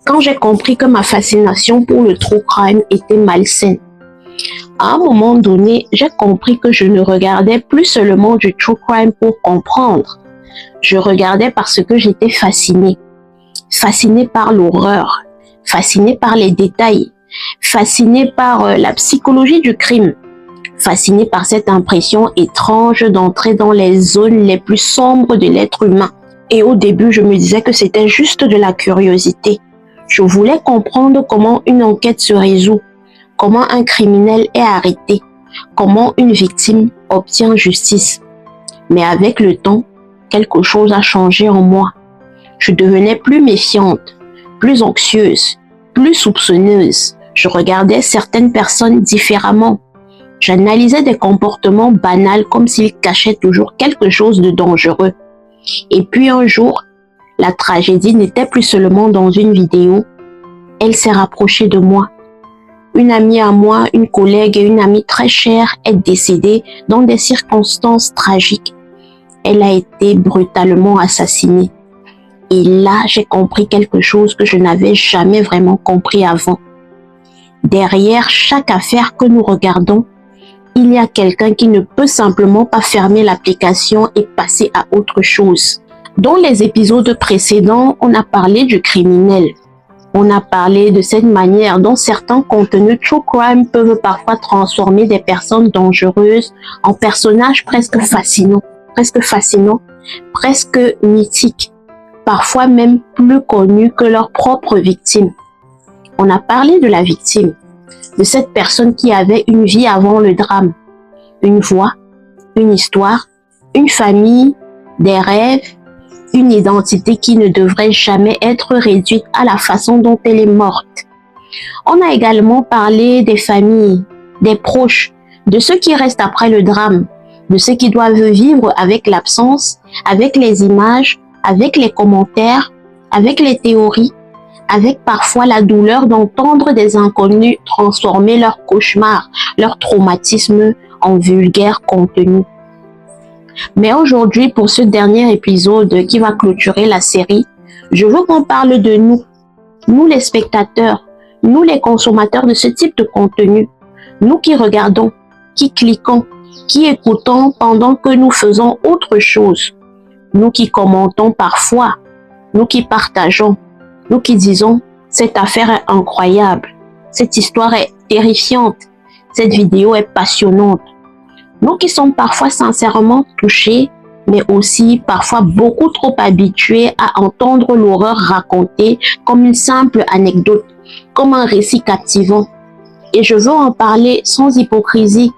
quand j'ai compris que ma fascination pour le true crime était malsaine. À un moment donné, j'ai compris que je ne regardais plus seulement du true crime pour comprendre. Je regardais parce que j'étais fascinée. Fascinée par l'horreur, fascinée par les détails, fascinée par la psychologie du crime, fascinée par cette impression étrange d'entrer dans les zones les plus sombres de l'être humain. Et au début, je me disais que c'était juste de la curiosité. Je voulais comprendre comment une enquête se résout, comment un criminel est arrêté, comment une victime obtient justice. Mais avec le temps, quelque chose a changé en moi. Je devenais plus méfiante, plus anxieuse, plus soupçonneuse. Je regardais certaines personnes différemment. J'analysais des comportements banals comme s'ils cachaient toujours quelque chose de dangereux. Et puis un jour, la tragédie n'était plus seulement dans une vidéo, elle s'est rapprochée de moi. Une amie à moi, une collègue et une amie très chère est décédée dans des circonstances tragiques. Elle a été brutalement assassinée. Et là, j'ai compris quelque chose que je n'avais jamais vraiment compris avant. Derrière chaque affaire que nous regardons, il y a quelqu'un qui ne peut simplement pas fermer l'application et passer à autre chose. Dans les épisodes précédents, on a parlé du criminel. On a parlé de cette manière dont certains contenus true crime peuvent parfois transformer des personnes dangereuses en personnages presque fascinants, presque mythiques, parfois même plus connus que leurs propres victimes. On a parlé de la victime, de cette personne qui avait une vie avant le drame, une voix, une histoire, une famille, des rêves, une identité qui ne devrait jamais être réduite à la façon dont elle est morte. On a également parlé des familles, des proches, de ceux qui restent après le drame, de ceux qui doivent vivre avec l'absence, avec les images, avec les commentaires, avec les théories, avec parfois la douleur d'entendre des inconnus transformer leur cauchemar, leur traumatisme en vulgaire contenu. Mais aujourd'hui, pour ce dernier épisode qui va clôturer la série, je veux qu'on parle de nous les spectateurs, nous les consommateurs de ce type de contenu, nous qui regardons, qui cliquons, qui écoutons pendant que nous faisons autre chose, nous qui commentons parfois, nous qui partageons, nous qui disons « cette affaire est incroyable, cette histoire est terrifiante, cette vidéo est passionnante ». Nous qui sommes parfois sincèrement touchés, mais aussi parfois beaucoup trop habitués à entendre l'horreur racontée comme une simple anecdote, comme un récit captivant. Et je veux en parler sans hypocrisie,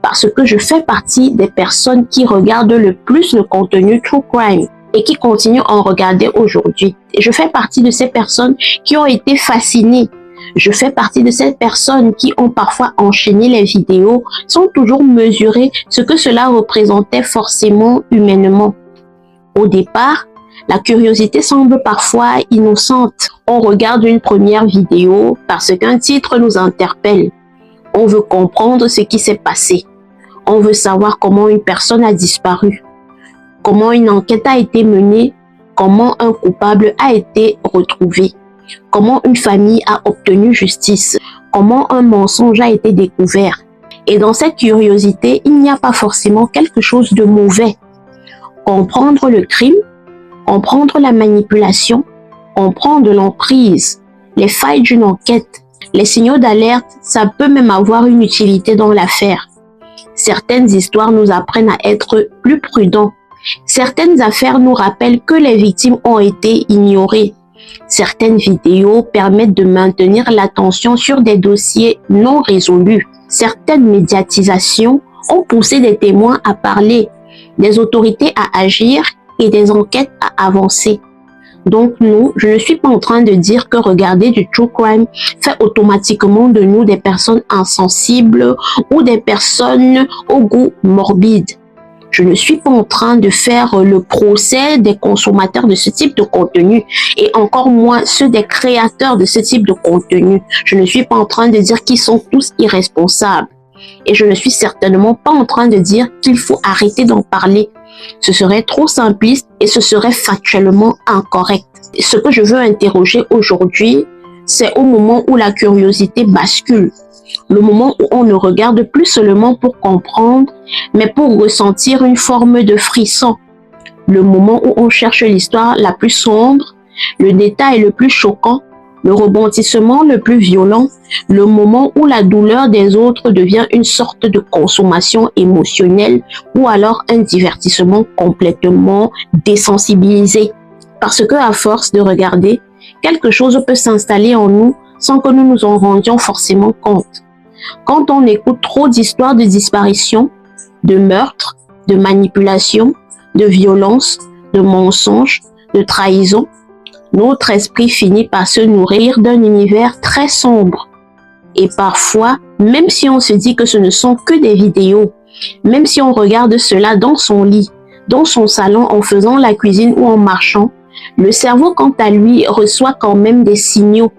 parce que je fais partie des personnes qui regardent le plus le contenu true crime et qui continuent à en regarder aujourd'hui. Et je fais partie de ces personnes qui ont été fascinées. Je fais partie de ces personnes qui ont parfois enchaîné les vidéos sans toujours mesurer ce que cela représentait forcément humainement. Au départ, la curiosité semble parfois innocente. On regarde une première vidéo parce qu'un titre nous interpelle. On veut comprendre ce qui s'est passé. On veut savoir comment une personne a disparu, comment une enquête a été menée, comment un coupable a été retrouvé, comment une famille a obtenu justice, comment un mensonge a été découvert. Et dans cette curiosité, il n'y a pas forcément quelque chose de mauvais. Comprendre le crime, comprendre la manipulation, comprendre l'emprise, les failles d'une enquête, les signaux d'alerte, ça peut même avoir une utilité dans l'affaire. Certaines histoires nous apprennent à être plus prudents. Certaines affaires nous rappellent que les victimes ont été ignorées. Certaines vidéos permettent de maintenir l'attention sur des dossiers non résolus. Certaines médiatisations ont poussé des témoins à parler, des autorités à agir et des enquêtes à avancer. Donc je ne suis pas en train de dire que regarder du true crime fait automatiquement de nous des personnes insensibles ou des personnes au goût morbide. Je ne suis pas en train de faire le procès des consommateurs de ce type de contenu et encore moins ceux des créateurs de ce type de contenu. Je ne suis pas en train de dire qu'ils sont tous irresponsables. Et je ne suis certainement pas en train de dire qu'il faut arrêter d'en parler. Ce serait trop simpliste et ce serait factuellement incorrect. Ce que je veux interroger aujourd'hui, c'est au moment où la curiosité bascule. Le moment où on ne regarde plus seulement pour comprendre, mais pour ressentir une forme de frisson. Le moment où on cherche l'histoire la plus sombre, le détail le plus choquant, le rebondissement le plus violent, le moment où la douleur des autres devient une sorte de consommation émotionnelle ou alors un divertissement complètement désensibilisé. Parce que à force de regarder, quelque chose peut s'installer en nous sans que nous nous en rendions forcément compte. Quand on écoute trop d'histoires de disparition, de meurtres, de manipulation, de violence, de mensonges, de trahison, notre esprit finit par se nourrir d'un univers très sombre. Et parfois, même si on se dit que ce ne sont que des vidéos, même si on regarde cela dans son lit, dans son salon en faisant la cuisine ou en marchant, le cerveau, quant à lui, reçoit quand même des signaux.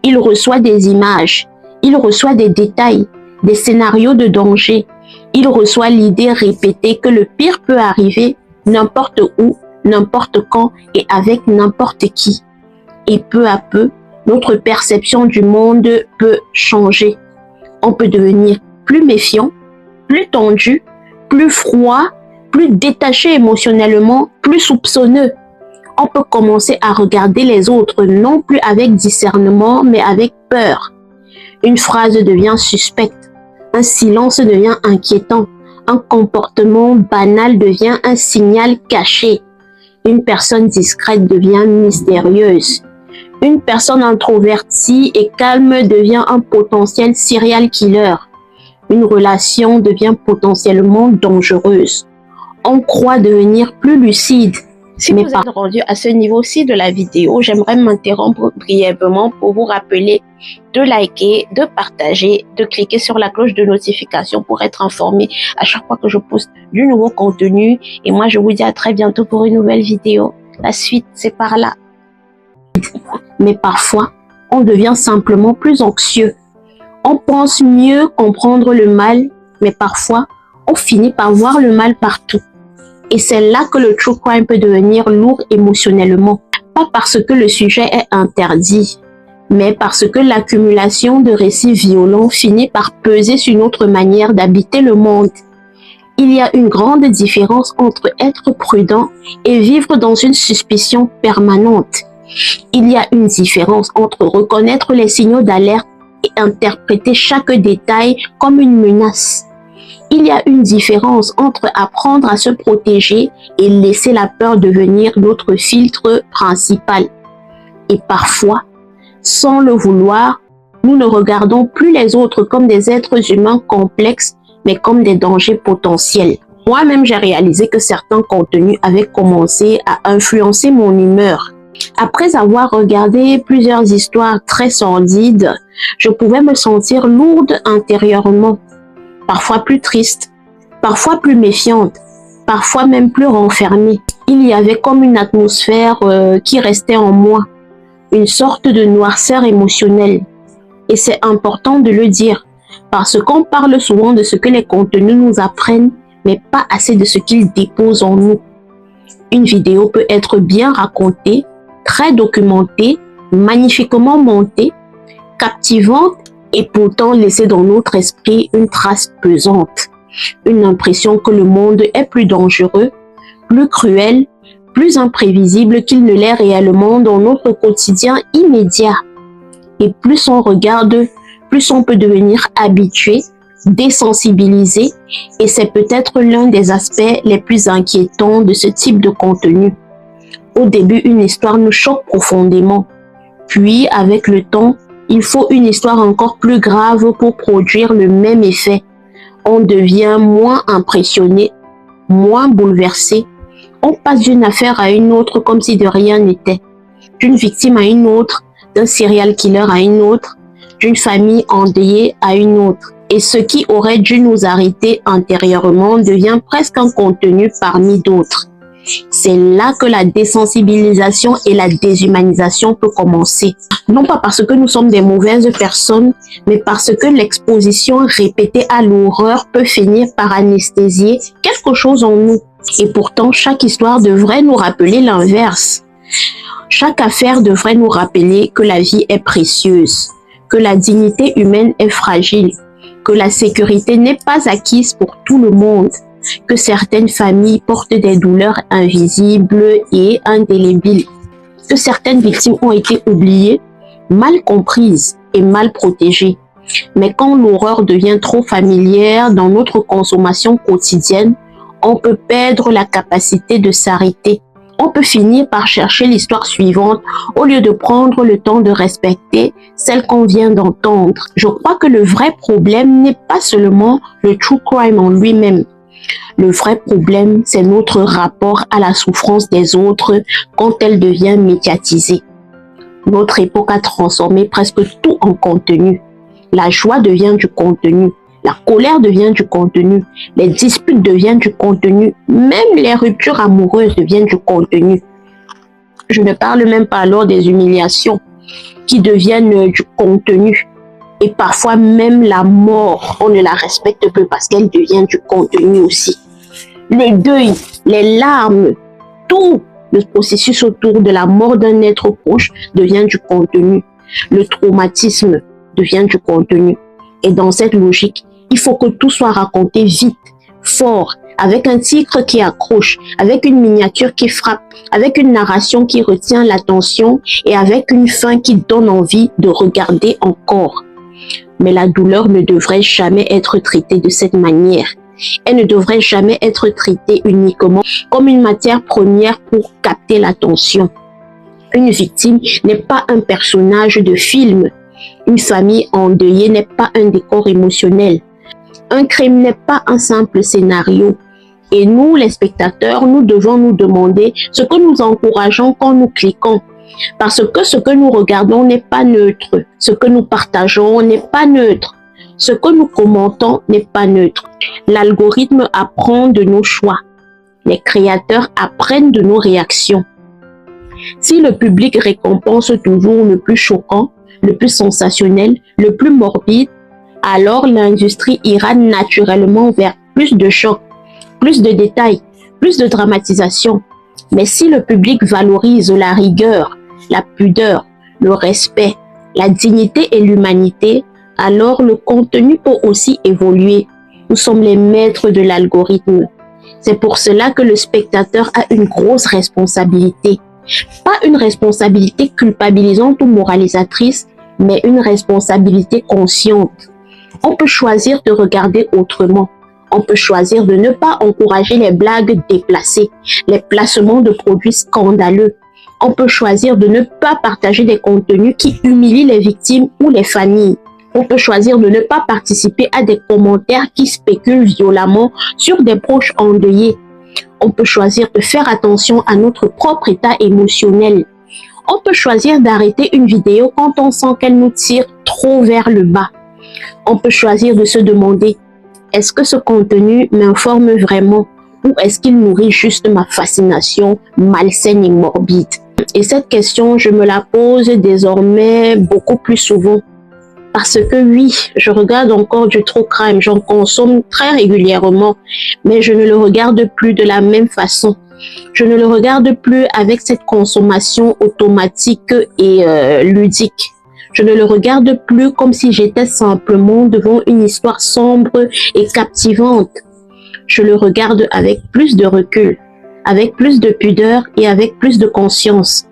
Il reçoit des images, il reçoit des détails, des scénarios de danger. Il reçoit l'idée répétée que le pire peut arriver n'importe où, n'importe quand et avec n'importe qui. Et peu à peu, notre perception du monde peut changer. On peut devenir plus méfiant, plus tendu, plus froid, plus détaché émotionnellement, plus soupçonneux. On peut commencer à regarder les autres non plus avec discernement, mais avec peur. Une phrase devient suspecte, un silence devient inquiétant, un comportement banal devient un signal caché. Une personne discrète devient mystérieuse. Une personne introvertie et calme devient un potentiel serial killer. Une relation devient potentiellement dangereuse. On croit devenir plus lucide. Si vous êtes rendu à ce niveau-ci de la vidéo, j'aimerais m'interrompre brièvement pour vous rappeler de liker, de partager, de cliquer sur la cloche de notification pour être informé à chaque fois que je poste du nouveau contenu. Et moi, je vous dis à très bientôt pour une nouvelle vidéo. La suite, c'est par là. Mais parfois, on devient simplement plus anxieux. On pense mieux comprendre le mal, mais parfois, on finit par voir le mal partout. Et c'est là que le true crime peut devenir lourd émotionnellement. Pas parce que le sujet est interdit, mais parce que l'accumulation de récits violents finit par peser sur notre manière d'habiter le monde. Il y a une grande différence entre être prudent et vivre dans une suspicion permanente. Il y a une différence entre reconnaître les signaux d'alerte et interpréter chaque détail comme une menace. Il y a une différence entre apprendre à se protéger et laisser la peur devenir notre filtre principal. Et parfois, sans le vouloir, nous ne regardons plus les autres comme des êtres humains complexes, mais comme des dangers potentiels. Moi-même, j'ai réalisé que certains contenus avaient commencé à influencer mon humeur. Après avoir regardé plusieurs histoires très sordides, je pouvais me sentir lourde intérieurement. Parfois plus triste, parfois plus méfiante, parfois même plus renfermée. Il y avait comme une atmosphère qui restait en moi, une sorte de noirceur émotionnelle. Et c'est important de le dire, parce qu'on parle souvent de ce que les contenus nous apprennent, mais pas assez de ce qu'ils déposent en nous. Une vidéo peut être bien racontée, très documentée, magnifiquement montée, captivante, et pourtant laisser dans notre esprit une trace pesante, une impression que le monde est plus dangereux, plus cruel, plus imprévisible qu'il ne l'est réellement dans notre quotidien immédiat. Et plus on regarde, plus on peut devenir habitué, désensibilisé, et c'est peut-être l'un des aspects les plus inquiétants de ce type de contenu. Au début, une histoire nous choque profondément, puis avec le temps, il faut une histoire encore plus grave pour produire le même effet. On devient moins impressionné, moins bouleversé. On passe d'une affaire à une autre comme si de rien n'était. D'une victime à une autre, d'un serial killer à une autre, d'une famille endeuillée à une autre. Et ce qui aurait dû nous arrêter antérieurement devient presque un contenu parmi d'autres. C'est là que la désensibilisation et la déshumanisation peut commencer. Non pas parce que nous sommes des mauvaises personnes, mais parce que l'exposition répétée à l'horreur peut finir par anesthésier quelque chose en nous. Et pourtant, chaque histoire devrait nous rappeler l'inverse. Chaque affaire devrait nous rappeler que la vie est précieuse, que la dignité humaine est fragile, que la sécurité n'est pas acquise pour tout le monde, que certaines familles portent des douleurs invisibles et indélébiles, que certaines victimes ont été oubliées, mal comprises et mal protégées. Mais quand l'horreur devient trop familière dans notre consommation quotidienne, on peut perdre la capacité de s'arrêter. On peut finir par chercher l'histoire suivante au lieu de prendre le temps de respecter celle qu'on vient d'entendre. Je crois que le vrai problème n'est pas seulement le true crime en lui-même. Le vrai problème, c'est notre rapport à la souffrance des autres quand elle devient médiatisée. Notre époque a transformé presque tout en contenu. La joie devient du contenu. La colère devient du contenu, les disputes deviennent du contenu, même les ruptures amoureuses deviennent du contenu. Je ne parle même pas alors des humiliations qui deviennent du contenu. Et parfois même la mort, on ne la respecte plus parce qu'elle devient du contenu aussi. Le deuil, les larmes, tout le processus autour de la mort d'un être proche devient du contenu. Le traumatisme devient du contenu. Et dans cette logique, il faut que tout soit raconté vite, fort, avec un titre qui accroche, avec une miniature qui frappe, avec une narration qui retient l'attention et avec une fin qui donne envie de regarder encore. Mais la douleur ne devrait jamais être traitée de cette manière. Elle ne devrait jamais être traitée uniquement comme une matière première pour capter l'attention. Une victime n'est pas un personnage de film. Une famille endeuillée n'est pas un décor émotionnel. Un crime n'est pas un simple scénario. Et nous, les spectateurs, nous devons nous demander ce que nous encourageons quand nous cliquons. Parce que ce que nous regardons n'est pas neutre. Ce que nous partageons n'est pas neutre. Ce que nous commentons n'est pas neutre. L'algorithme apprend de nos choix. Les créateurs apprennent de nos réactions. Si le public récompense toujours le plus choquant, le plus sensationnel, le plus morbide, alors l'industrie ira naturellement vers plus de chocs, plus de détails, plus de dramatisation. Mais si le public valorise la rigueur, la pudeur, le respect, la dignité et l'humanité, alors le contenu peut aussi évoluer. Nous sommes les maîtres de l'algorithme. C'est pour cela que le spectateur a une grosse responsabilité. Pas une responsabilité culpabilisante ou moralisatrice, mais une responsabilité consciente. On peut choisir de regarder autrement. On peut choisir de ne pas encourager les blagues déplacées, les placements de produits scandaleux. On peut choisir de ne pas partager des contenus qui humilient les victimes ou les familles. On peut choisir de ne pas participer à des commentaires qui spéculent violemment sur des proches endeuillés. On peut choisir de faire attention à notre propre état émotionnel. On peut choisir d'arrêter une vidéo quand on sent qu'elle nous tire trop vers le bas. On peut choisir de se demander, est-ce que ce contenu m'informe vraiment ou est-ce qu'il nourrit juste ma fascination malsaine et morbide? Et cette question, je me la pose désormais beaucoup plus souvent. Parce que oui, je regarde encore du true crime, j'en consomme très régulièrement, mais je ne le regarde plus de la même façon. Je ne le regarde plus avec cette consommation automatique et ludique. Je ne le regarde plus comme si j'étais simplement devant une histoire sombre et captivante. Je le regarde avec plus de recul, avec plus de pudeur et avec plus de conscience.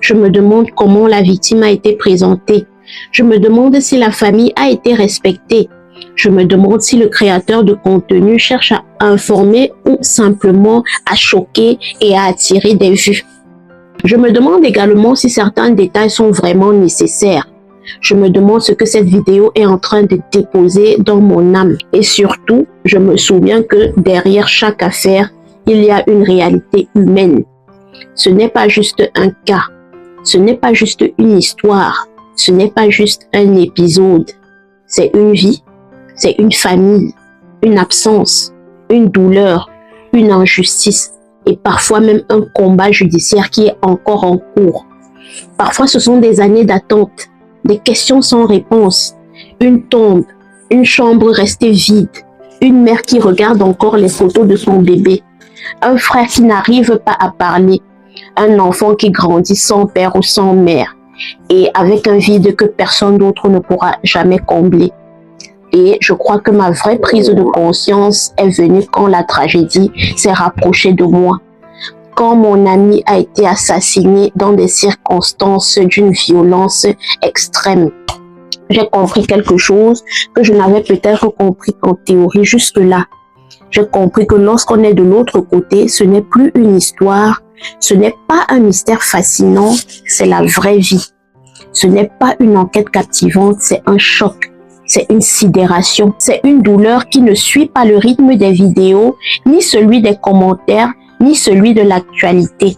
Je me demande comment la victime a été présentée. Je me demande si la famille a été respectée. Je me demande si le créateur de contenu cherche à informer ou simplement à choquer et à attirer des vues. Je me demande également si certains détails sont vraiment nécessaires. Je me demande ce que cette vidéo est en train de déposer dans mon âme. Et surtout, je me souviens que derrière chaque affaire, il y a une réalité humaine. Ce n'est pas juste un cas. Ce n'est pas juste une histoire. Ce n'est pas juste un épisode. C'est une vie. C'est une famille. Une absence. Une douleur. Une injustice. Et parfois même un combat judiciaire qui est encore en cours. Parfois, ce sont des années d'attente. Des questions sans réponse, une tombe, une chambre restée vide, une mère qui regarde encore les photos de son bébé. un frère qui n'arrive pas à parler, un enfant qui grandit sans père ou sans mère et avec un vide que personne d'autre ne pourra jamais combler. Et je crois que ma vraie prise de conscience est venue quand la tragédie s'est rapprochée de moi. Quand mon ami a été assassiné dans des circonstances d'une violence extrême. J'ai compris quelque chose que je n'avais peut-être compris en théorie jusque-là. J'ai compris que lorsqu'on est de l'autre côté, ce n'est plus une histoire, ce n'est pas un mystère fascinant, c'est la vraie vie. Ce n'est pas une enquête captivante, c'est un choc, c'est une sidération, c'est une douleur qui ne suit pas le rythme des vidéos, ni celui des commentaires, ni celui de l'actualité.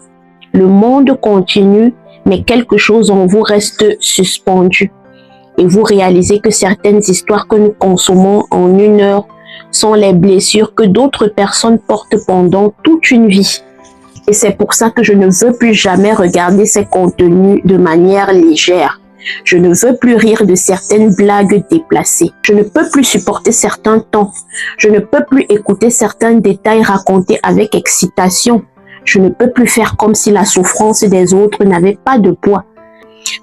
Le monde continue, mais quelque chose en vous reste suspendu. Et vous réalisez que certaines histoires que nous consommons en une heure sont les blessures que d'autres personnes portent pendant toute une vie. Et c'est pour ça que je ne veux plus jamais regarder ces contenus de manière légère. Je ne veux plus rire de certaines blagues déplacées. Je ne peux plus supporter certains tons. Je ne peux plus écouter certains détails racontés avec excitation. Je ne peux plus faire comme si la souffrance des autres n'avait pas de poids.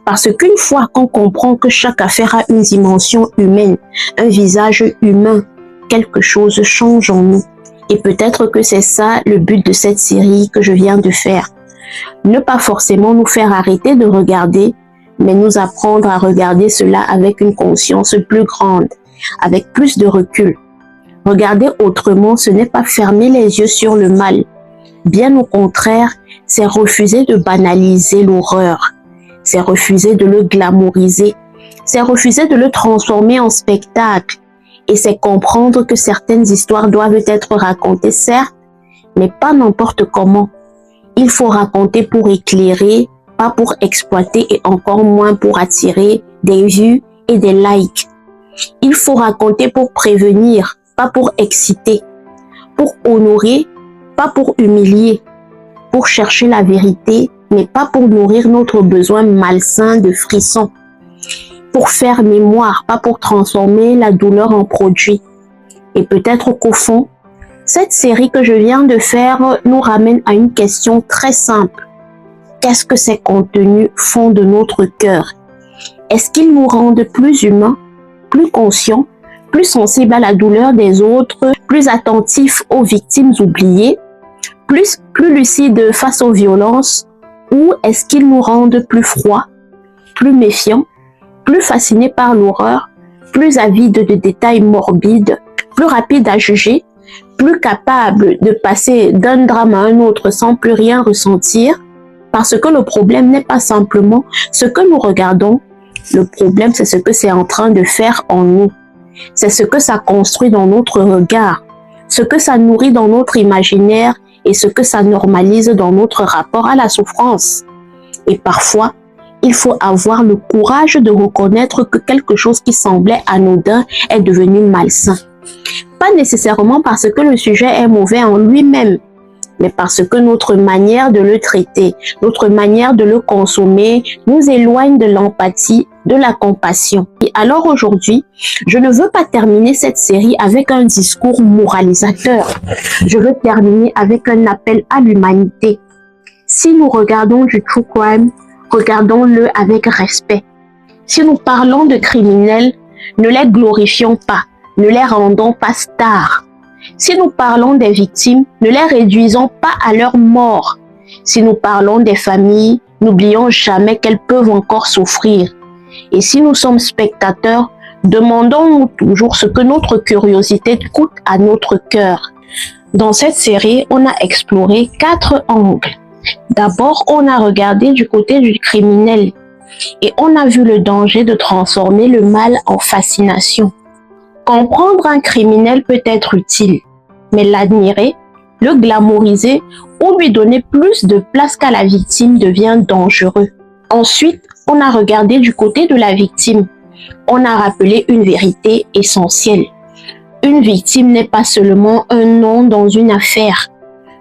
Parce qu'une fois qu'on comprend que chaque affaire a une dimension humaine, un visage humain, quelque chose change en nous. Et peut-être que c'est ça le but de cette série que je viens de faire. Ne pas forcément nous faire arrêter de regarder, mais nous apprendre à regarder cela avec une conscience plus grande, avec plus de recul. Regarder autrement, ce n'est pas fermer les yeux sur le mal. Bien au contraire, c'est refuser de banaliser l'horreur. C'est refuser de le glamouriser. C'est refuser de le transformer en spectacle. Et c'est comprendre que certaines histoires doivent être racontées, certes, mais pas n'importe comment. Il faut raconter pour éclairer, pas pour exploiter et encore moins pour attirer des vues et des likes. Il faut raconter pour prévenir, pas pour exciter, pour honorer, pas pour humilier, pour chercher la vérité, mais pas pour nourrir notre besoin malsain de frissons, pour faire mémoire, pas pour transformer la douleur en produit. Et peut-être qu'au fond, cette série que je viens de faire nous ramène à une question très simple. Qu'est-ce que ces contenus font de notre cœur? Est-ce qu'ils nous rendent plus humains, plus conscients, plus sensibles à la douleur des autres, plus attentifs aux victimes oubliées, plus lucides face aux violences, ou est-ce qu'ils nous rendent plus froids, plus méfiants, plus fascinés par l'horreur, plus avides de détails morbides, plus rapides à juger, plus capables de passer d'un drame à un autre sans plus rien ressentir? Parce que le problème n'est pas simplement ce que nous regardons, le problème c'est ce que c'est en train de faire en nous. C'est ce que ça construit dans notre regard, ce que ça nourrit dans notre imaginaire et ce que ça normalise dans notre rapport à la souffrance. Et parfois, il faut avoir le courage de reconnaître que quelque chose qui semblait anodin est devenu malsain. Pas nécessairement parce que le sujet est mauvais en lui-même, mais parce que notre manière de le traiter, notre manière de le consommer nous éloigne de l'empathie, de la compassion. Et alors aujourd'hui, je ne veux pas terminer cette série avec un discours moralisateur. Je veux terminer avec un appel à l'humanité. Si nous regardons du true crime, regardons-le avec respect. Si nous parlons de criminels, ne les glorifions pas, ne les rendons pas stars. Si nous parlons des victimes, ne les réduisons pas à leur mort. Si nous parlons des familles, n'oublions jamais qu'elles peuvent encore souffrir. Et si nous sommes spectateurs, demandons-nous toujours ce que notre curiosité coûte à notre cœur. Dans cette série, on a exploré 4 angles. D'abord, on a regardé du côté du criminel et on a vu le danger de transformer le mal en fascination. Comprendre un criminel peut être utile, mais l'admirer, le glamouriser ou lui donner plus de place qu'à la victime devient dangereux. Ensuite, on a regardé du côté de la victime. On a rappelé une vérité essentielle. Une victime n'est pas seulement un nom dans une affaire,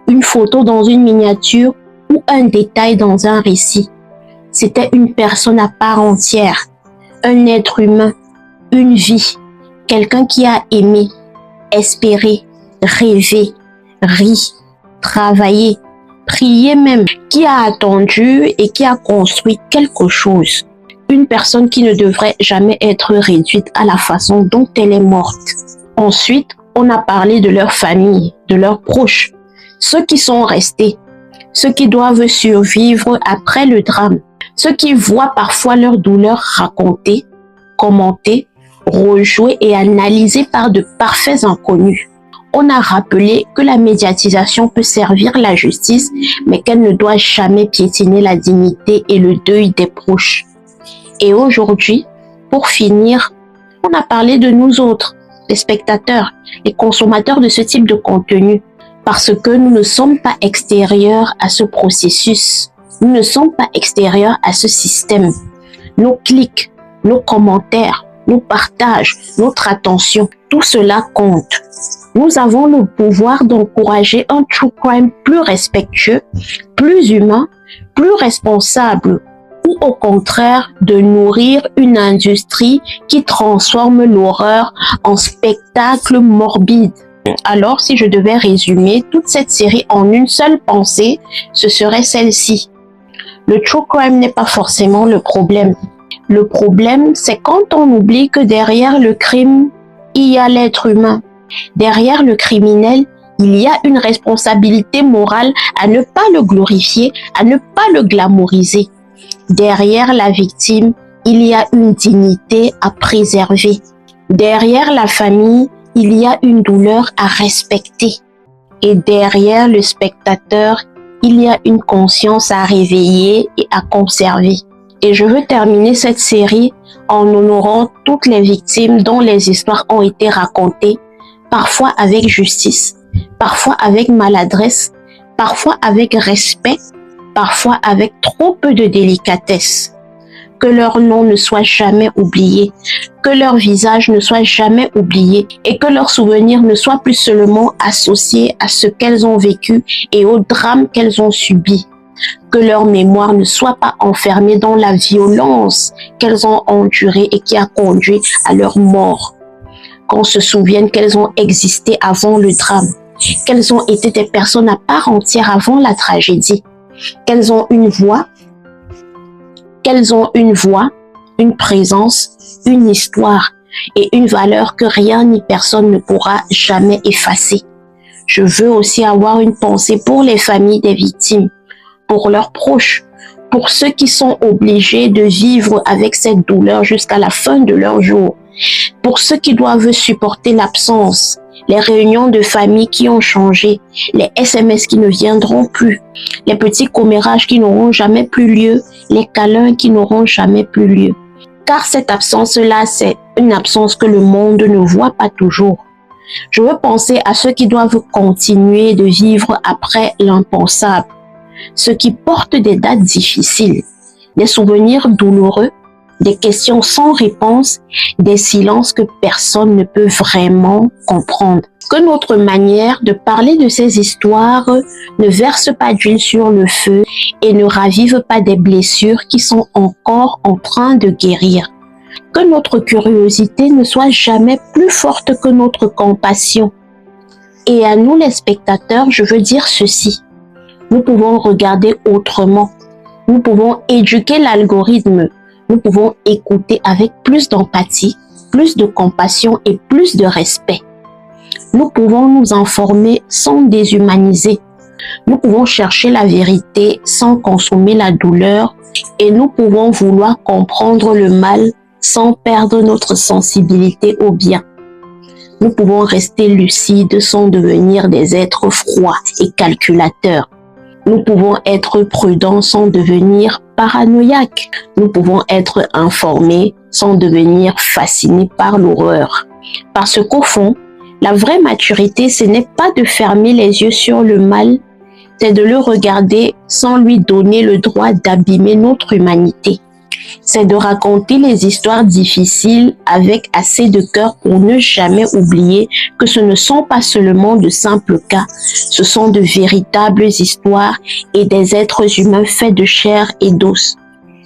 une photo dans une miniature ou un détail dans un récit. C'était une personne à part entière, un être humain, une vie. Quelqu'un qui a aimé, espéré, rêvé, ri, travaillé, prié même, qui a attendu et qui a construit quelque chose. Une personne qui ne devrait jamais être réduite à la façon dont elle est morte. Ensuite, on a parlé de leur famille, de leurs proches, ceux qui sont restés, ceux qui doivent survivre après le drame, ceux qui voient parfois leur douleur racontée, commentée, rejouée et analysée par de parfaits inconnus. On a rappelé que la médiatisation peut servir la justice, mais qu'elle ne doit jamais piétiner la dignité et le deuil des proches. Et aujourd'hui, pour finir, on a parlé de nous autres, les spectateurs, les consommateurs de ce type de contenu, parce que nous ne sommes pas extérieurs à ce processus. Nous ne sommes pas extérieurs à ce système. Nos clics, nos commentaires, nos partages, notre attention, tout cela compte. Nous avons le pouvoir d'encourager un true crime plus respectueux, plus humain, plus responsable, ou au contraire de nourrir une industrie qui transforme l'horreur en spectacle morbide. Alors, si je devais résumer toute cette série en une seule pensée, ce serait celle-ci. Le true crime n'est pas forcément le problème. Le problème, c'est quand on oublie que derrière le crime, il y a l'être humain. Derrière le criminel, il y a une responsabilité morale à ne pas le glorifier, à ne pas le glamouriser. Derrière la victime, il y a une dignité à préserver. Derrière la famille, il y a une douleur à respecter. Et derrière le spectateur, il y a une conscience à réveiller et à conserver. Et je veux terminer cette série en honorant toutes les victimes dont les histoires ont été racontées, parfois avec justice, parfois avec maladresse, parfois avec respect, parfois avec trop peu de délicatesse. Que leur nom ne soit jamais oublié, que leur visage ne soit jamais oublié et que leurs souvenirs ne soient plus seulement associés à ce qu'elles ont vécu et au drame qu'elles ont subi. Que leur mémoire ne soit pas enfermée dans la violence qu'elles ont endurée et qui a conduit à leur mort. Qu'on se souvienne qu'elles ont existé avant le drame, qu'elles ont été des personnes à part entière avant la tragédie, qu'elles ont une voix, une présence, une histoire et une valeur que rien ni personne ne pourra jamais effacer. Je veux aussi avoir une pensée pour les familles des victimes, pour leurs proches, pour ceux qui sont obligés de vivre avec cette douleur jusqu'à la fin de leur jour, pour ceux qui doivent supporter l'absence, les réunions de famille qui ont changé, les SMS qui ne viendront plus, les petits commérages qui n'auront jamais plus lieu, les câlins qui n'auront jamais plus lieu. Car cette absence-là, c'est une absence que le monde ne voit pas toujours. Je veux penser à ceux qui doivent continuer de vivre après l'impensable, ceux qui portent des dates difficiles, des souvenirs douloureux, des questions sans réponse, des silences que personne ne peut vraiment comprendre. Que notre manière de parler de ces histoires ne verse pas d'huile sur le feu et ne ravive pas des blessures qui sont encore en train de guérir. Que notre curiosité ne soit jamais plus forte que notre compassion. Et à nous les spectateurs, je veux dire ceci. Nous pouvons regarder autrement. Nous pouvons éduquer l'algorithme. Nous pouvons écouter avec plus d'empathie, plus de compassion et plus de respect. Nous pouvons nous informer sans déshumaniser. Nous pouvons chercher la vérité sans consommer la douleur et nous pouvons vouloir comprendre le mal sans perdre notre sensibilité au bien. Nous pouvons rester lucides sans devenir des êtres froids et calculateurs. Nous pouvons être prudents sans devenir paranoïaques. Nous pouvons être informés sans devenir fascinés par l'horreur. Parce qu'au fond, la vraie maturité, ce n'est pas de fermer les yeux sur le mal, c'est de le regarder sans lui donner le droit d'abîmer notre humanité. C'est de raconter les histoires difficiles avec assez de cœur pour ne jamais oublier que ce ne sont pas seulement de simples cas, ce sont de véritables histoires et des êtres humains faits de chair et d'os.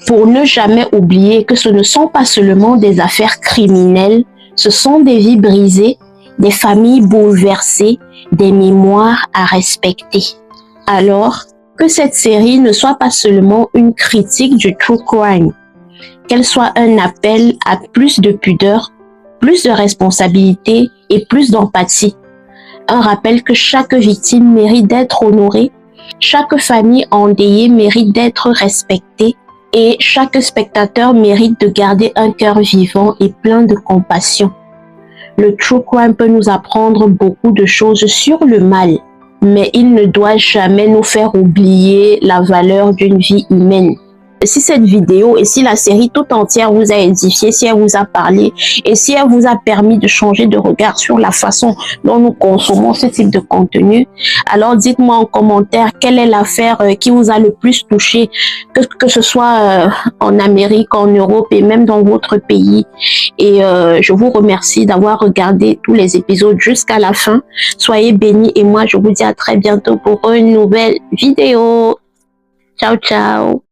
Pour ne jamais oublier que ce ne sont pas seulement des affaires criminelles, ce sont des vies brisées, des familles bouleversées, des mémoires à respecter. Alors, que cette série ne soit pas seulement une critique du true crime, qu'elle soit un appel à plus de pudeur, plus de responsabilité et plus d'empathie. Un rappel que chaque victime mérite d'être honorée, chaque famille endeuillée mérite d'être respectée et chaque spectateur mérite de garder un cœur vivant et plein de compassion. Le true crime peut nous apprendre beaucoup de choses sur le mal, mais il ne doit jamais nous faire oublier la valeur d'une vie humaine. Si cette vidéo et si la série tout entière vous a édifié, si elle vous a parlé et si elle vous a permis de changer de regard sur la façon dont nous consommons ce type de contenu, alors dites-moi en commentaire quelle est l'affaire qui vous a le plus touché, que ce soit en Amérique, en Europe et même dans votre pays. Et je vous remercie d'avoir regardé tous les épisodes jusqu'à la fin. Soyez bénis et moi je vous dis à très bientôt pour une nouvelle vidéo. Ciao, ciao.